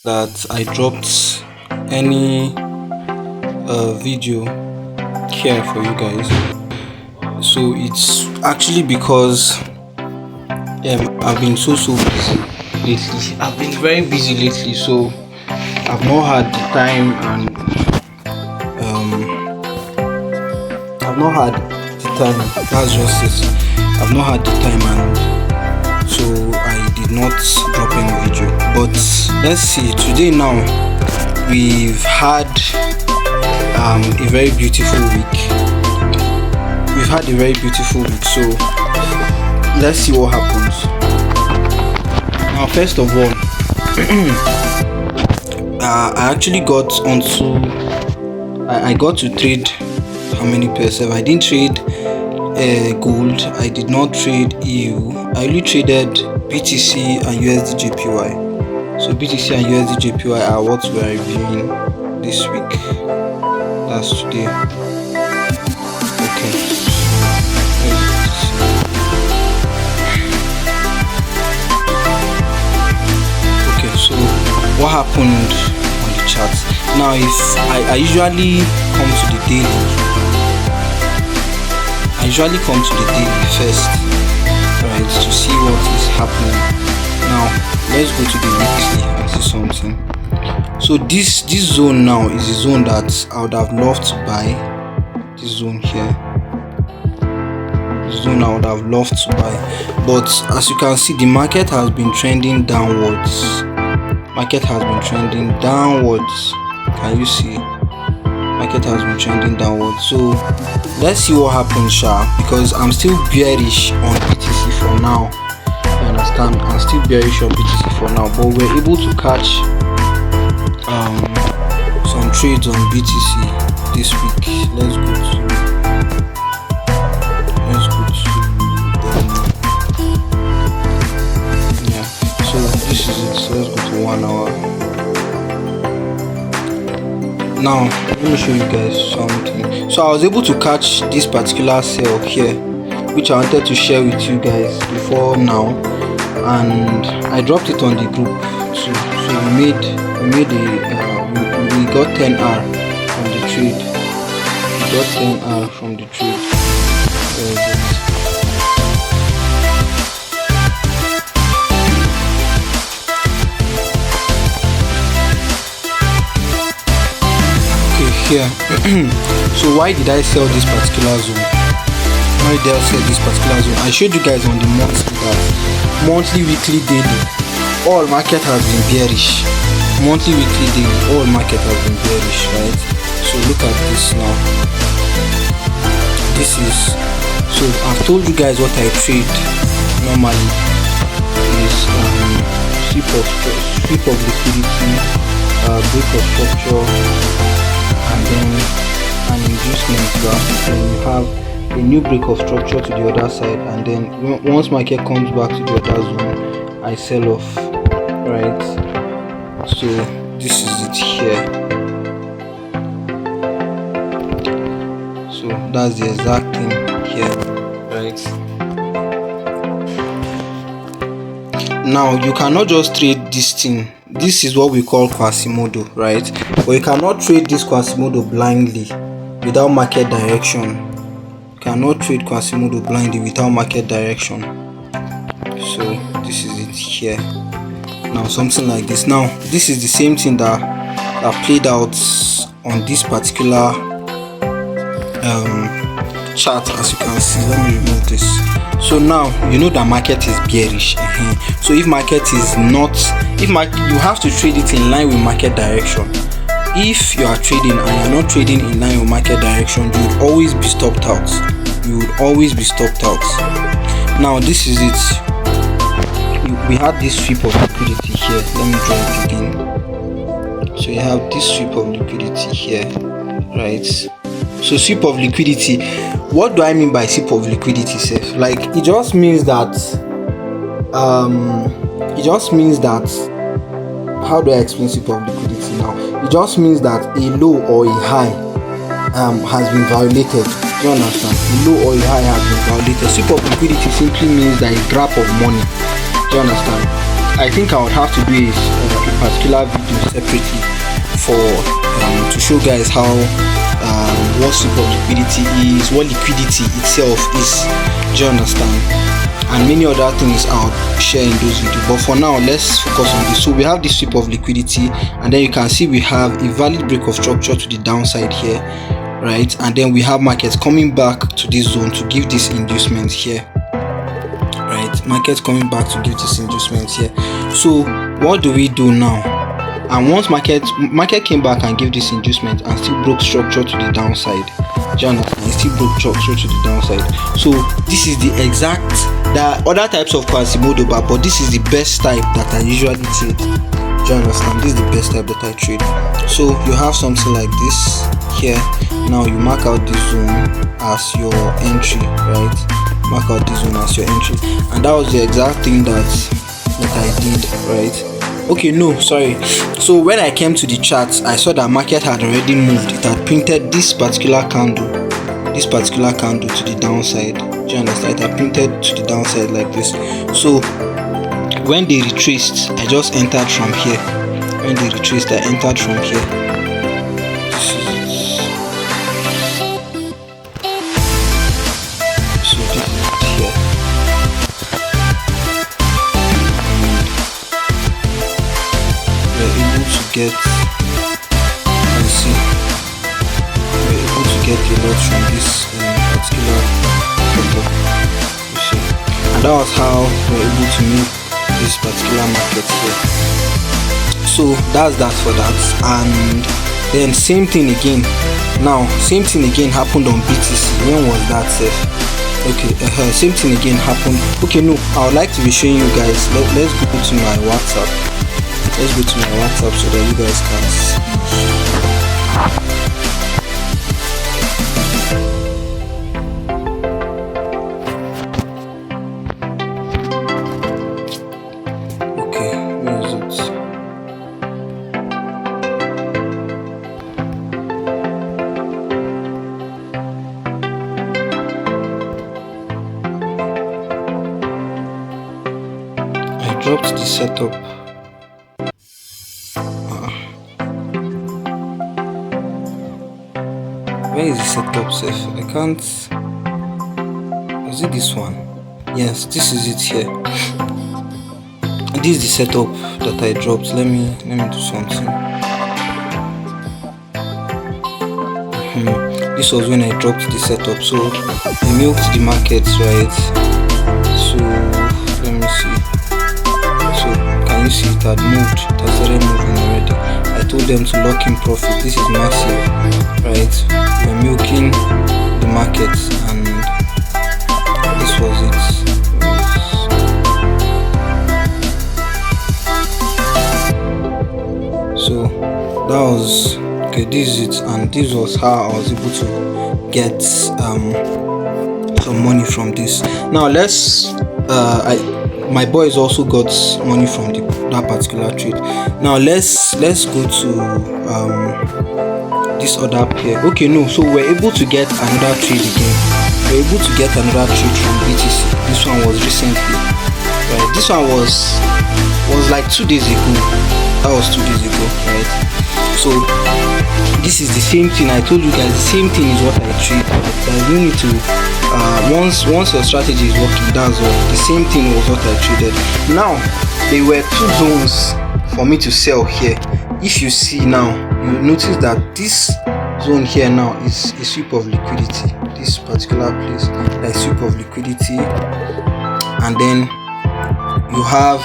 that I dropped any video here for you guys. So it's actually because I've been so busy lately. I've been very busy lately, so I've not had the time, and I've not had the time. That's just it. I've not had the time, and so I did not drop any video. But let's see. Today now we've had a very beautiful week. We've had a very beautiful week. So let's see what happens. Now, first of all, I actually got onto. I got to trade how many pairs? I didn't trade gold. I did not trade EU. I only traded BTC and USD JPY. So BTC and USD JPY are what we are reviewing this week. That's today. Okay. Okay, so what happened on the chart? Now, if I usually come to the daily. I usually come to the daily first, right, to see what is happening. Now, let's go to the weekly and see something. So this zone now is the zone that I would have loved to buy. This zone here. This zone I would have loved to buy. But as you can see, the market has been trending downwards. Market has been trending downwards. Can you see? Market has been trending downwards. So let's see what happens, because I'm still bearish on BTC for now. You understand? I'm still bearish on BTC for now, but we're able to catch some trades on BTC this week. Let's go to yeah. So this is it. So let's go to 1 hour. Now let me show you guys something. So I was able to catch this particular sell here, which I wanted to share with you guys before now, and I dropped it on the group too. So we got 10R from the trade. We got 10R from the trade. Here. So why did I sell this particular zone? Why did I sell this particular zone? I showed you guys on the monthly, weekly, daily. All market has been bearish. Monthly, weekly, daily. All market has been bearish, right? So look at this now. This is. So I've told you guys what I trade normally is sweep of liquidity, break of structure, and then an inducement graph, and you have a new break of structure to the other side, and then once market comes back to the other zone, I sell off, right? So this is it here. So that's the exact thing here, right? Now you cannot just trade this thing. This is what we call Quasimodo, right? But you cannot trade this Quasimodo blindly without market direction. You cannot trade Quasimodo blindly without market direction. So this is it here. Now something like this. Now this is the same thing that played out on this particular chart, as you can see. Let me remove this. So now you know that market is bearish. So if market is not, you have to trade it in line with market direction. If you are trading and you're not trading in line with market direction, you would always be stopped out. You would always be stopped out. Now this is it. We had this sweep of liquidity here. Let me draw it again. So you have this sweep of liquidity here, right? So sweep of liquidity. What do I mean by sweep of liquidity, Seth? Like, it just means that how do I explain sweep of liquidity now? It just means that a low or a high has been violated. Do you understand? A low or a high has been violated. Sweep of liquidity simply means that a grab of money. Do you understand? I think I would have to do is particular video separately for to show guys how what sweep of liquidity is, what liquidity itself is. Do you understand? And many other things I'll share in those videos, but for now let's focus on this. So we have this sweep of liquidity, and then you can see we have a valid break of structure to the downside here, right? And then we have markets coming back to this zone to give this inducement here, right? Markets coming back to give this inducement here. So what do we do now? And once market came back and gave this inducement and still broke structure to the downside, do you understand? It still broke structure to the downside. So this is the exact, there are other types of Quasimodo, but this is the best type that I usually trade. Do you understand? This is the best type that I trade. So you have something like this here. Now you mark out this zone as your entry, right? Mark out this zone as your entry, and that was the exact thing that I did, right? Okay, no, sorry. So when I came to the charts, I saw that market had already moved. It had printed this particular candle to the downside. Do you understand? It had printed to the downside like this. So when they retraced, I just entered from here. When they retraced, I entered from here. Get, you see, we're able to get a lot from this particular photo, you see, and that was how we're able to make this particular market here. So that's that for that. And then same thing again. Now same thing again happened on BTC. When was that safe? Okay, same thing again happened. Okay, no, I would like to be showing you guys. Let's go to my WhatsApp. Let's go to my WhatsApp so that you guys can see. Okay, where is it? I dropped the setup. Where is the setup safe? I can't. Is it this one? Yes, this is it here. This is the setup that I dropped. Let me do something. This was when I dropped the setup. So I milked the markets, right? So let me see. So can you see it had moved? It has started moving already. I told them to lock in profit. This is massive, right? We're milking the markets, and this was it. So that was okay. This is it, and this was how I was able to get some money from this. Now let's my boys also got money from that particular trade. Now let's go to this other pair. Okay, no, so we're able to get another trade again. We're able to get another trade from BTC. This one was recently, right? This one was like 2 days ago. That was 2 days ago, right? So this is the same thing. I told you guys the same thing is what I trade. There's no need to once your strategy is working, that's all. The same thing was what I traded. Now there were 2 zones for me to sell here. If you see now, you notice that this zone here now is a sweep of liquidity. This particular place, a sweep of liquidity, and then you have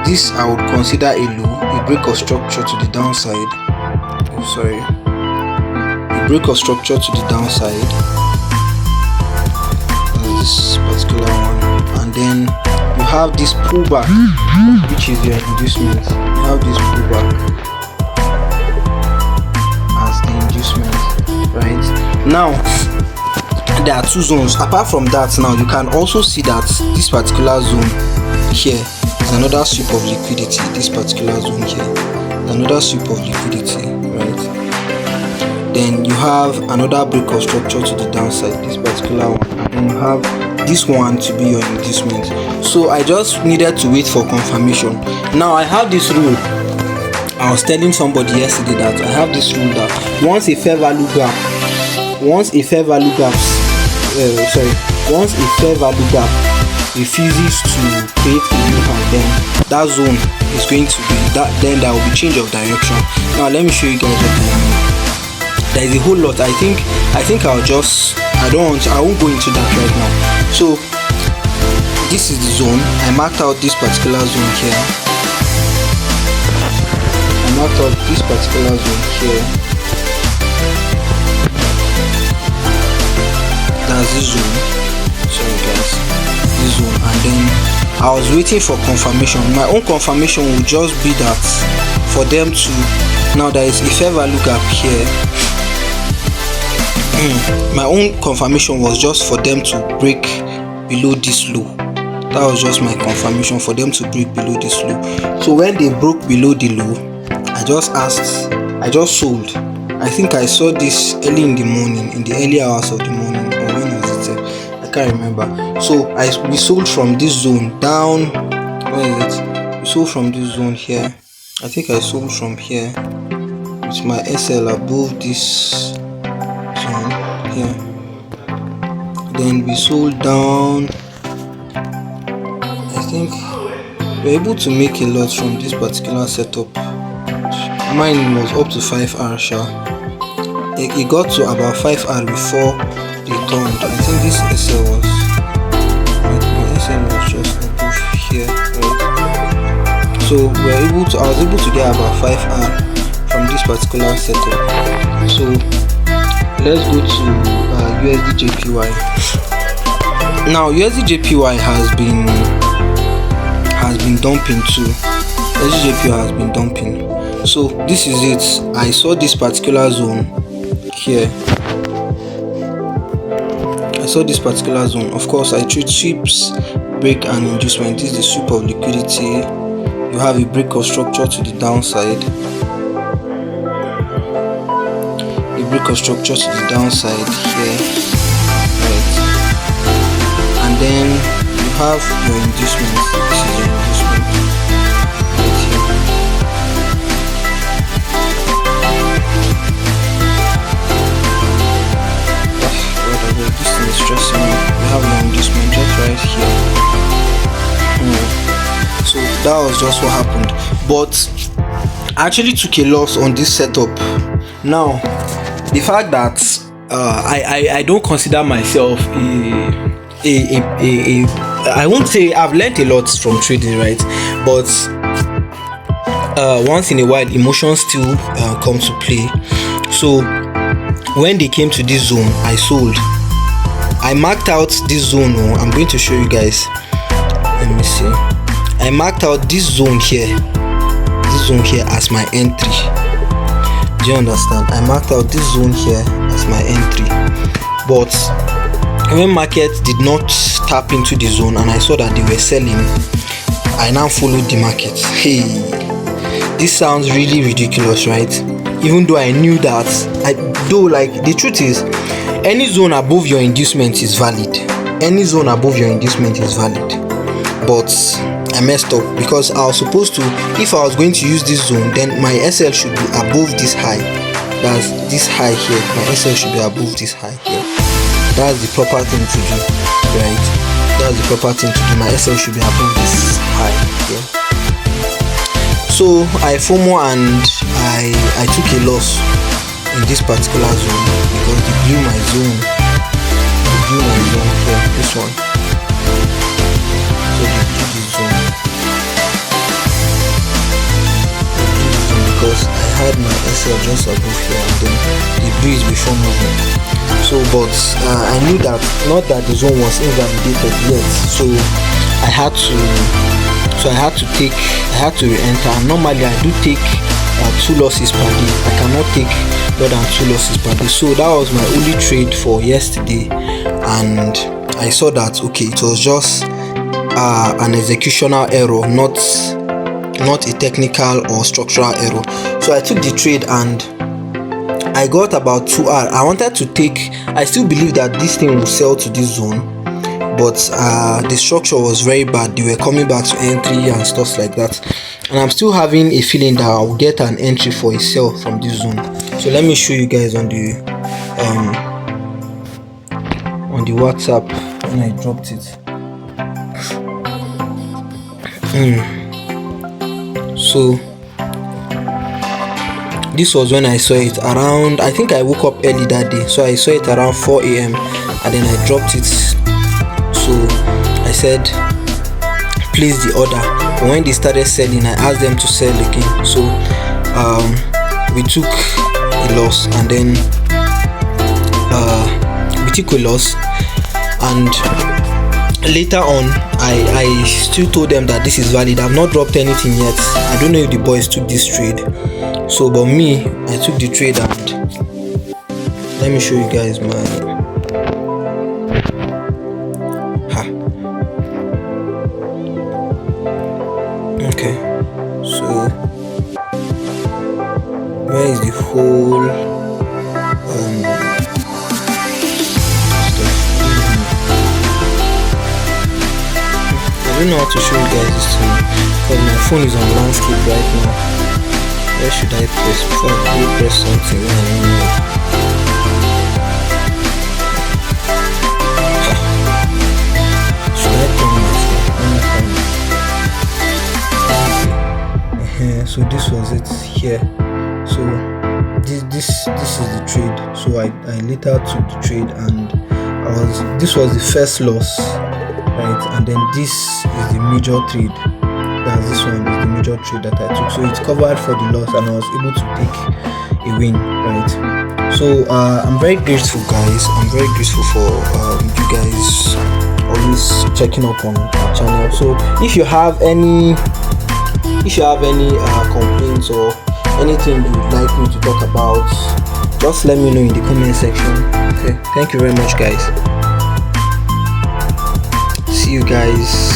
this. I would consider a low, a break of structure to the downside. Oh, sorry, a break of structure to the downside. This particular one, and then you have this pullback, which is your inducement. You have this pullback as the inducement, right? Now there are 2 zones. Apart from that, now you can also see that this particular zone here is another sweep of liquidity. This particular zone here is another sweep of liquidity, right? Then you have another break of structure to the downside, this particular one, and then you have this one to be your inducement. So I just needed to wait for confirmation. Now I have this rule I was telling somebody yesterday that I have this rule that once a fair value gap refuses to create a new high, then that zone is going to be that. Then there will be change of direction. Now let me show you guys what I mean. There is a whole lot. I think I won't go into that right now. So this is the zone. I marked out this particular zone here. That's this zone. Sorry guys, this zone. And then I was waiting for confirmation. My own confirmation would just be that for them to, now there is a fair value gap here. My own confirmation was just for them to break below this low. That was just my confirmation, for them to break below this low. So when they broke below the low, I just sold. I think I saw this early in the morning, in the early hours of the morning, or when was it? I can't remember. So we sold from this zone down. Where is it? We sold from this zone here. I think I sold from here with my SL above this zone here. Then we sold down. I think we're able to make a lot from this particular setup. Mine was up to 5R sha. It got to about 5R before they turned. I think this SL was, my SL was just above here, right? So I was able to get about 5R from this particular setup. So let's go to USD-JPY. Now USD-JPY has been dumping too. USD-JPY has been dumping. So this is it. I saw this particular zone here. Of course, I trade sweeps, break and inducement. This is the sweep of liquidity. You have a break of structure to the downside. Here, right? And then you have your inducement. This is your inducement. Right here. This thing is stressing me. You have your inducement just right here. So that was just what happened. But I actually took a loss on this setup. Now, the fact that I don't consider myself I won't say I've learned a lot from trading, right? But once in a while emotions still come to play. So when they came to this zone, I sold. I marked out this zone. I'm going to show you guys. Let me see. I marked out this zone here as my entry. Do you understand? I marked out this zone here as my entry. But when market did not tap into the zone and I saw that they were selling, I now followed the market. Hey, this sounds really ridiculous, right? Even though I knew that, the truth is, any zone above your inducement is valid. But I messed up because I was supposed to, if I was going to use this zone, then my SL should be above this high. That's this high here. My SL should be above this high here. That's the proper thing to do, right? My SL should be above this high here. So I FOMO and I took a loss in this particular zone because they blew my zone. Here, this one. So they blew this zone. Because I had my SL just above here and then the breeze before moving. So but I knew that, not that the zone was invalidated yet, so I had to re-enter. Normally I do take 2 losses per day. I cannot take more than 2 losses per day. So that was my only trade for yesterday, and I saw that okay, it was just an executional error, not a technical or structural error. So I took the trade and I got about 2R. I wanted to take, I still believe that this thing will sell to this zone, but the structure was very bad. They were coming back to entry and stuff like that, and I'm still having a feeling that I'll get an entry for a sell from this zone. So let me show you guys on the WhatsApp when I dropped it. So this was when I saw it around, I think I woke up early that day, so I saw it around 4 a.m. and then I dropped it. So I said place the order, but when they started selling, I asked them to sell again. So we took a loss, and then and later on I still told them that this is valid. I've not dropped anything yet. I don't know if the boys took this trade, so but me, I took the trade, and let me show you guys my okay, so where is the whole I don't know how to show you guys this thing because my phone is on landscape right now. Where should I press before I press something when I don't know? Should I turn myself? So this was it here. So this is the trade. So I later took the trade, and this was the first loss, right? And then this is the major trade. That's this one is the major trade that I took. So it covered for the loss, and I was able to take a win, right? So I'm very grateful, guys. I'm very grateful for you guys always checking up on our channel. So if you have any complaints or anything you'd like me to talk about, just let me know in the comment section. Okay, thank you very much, guys. See you guys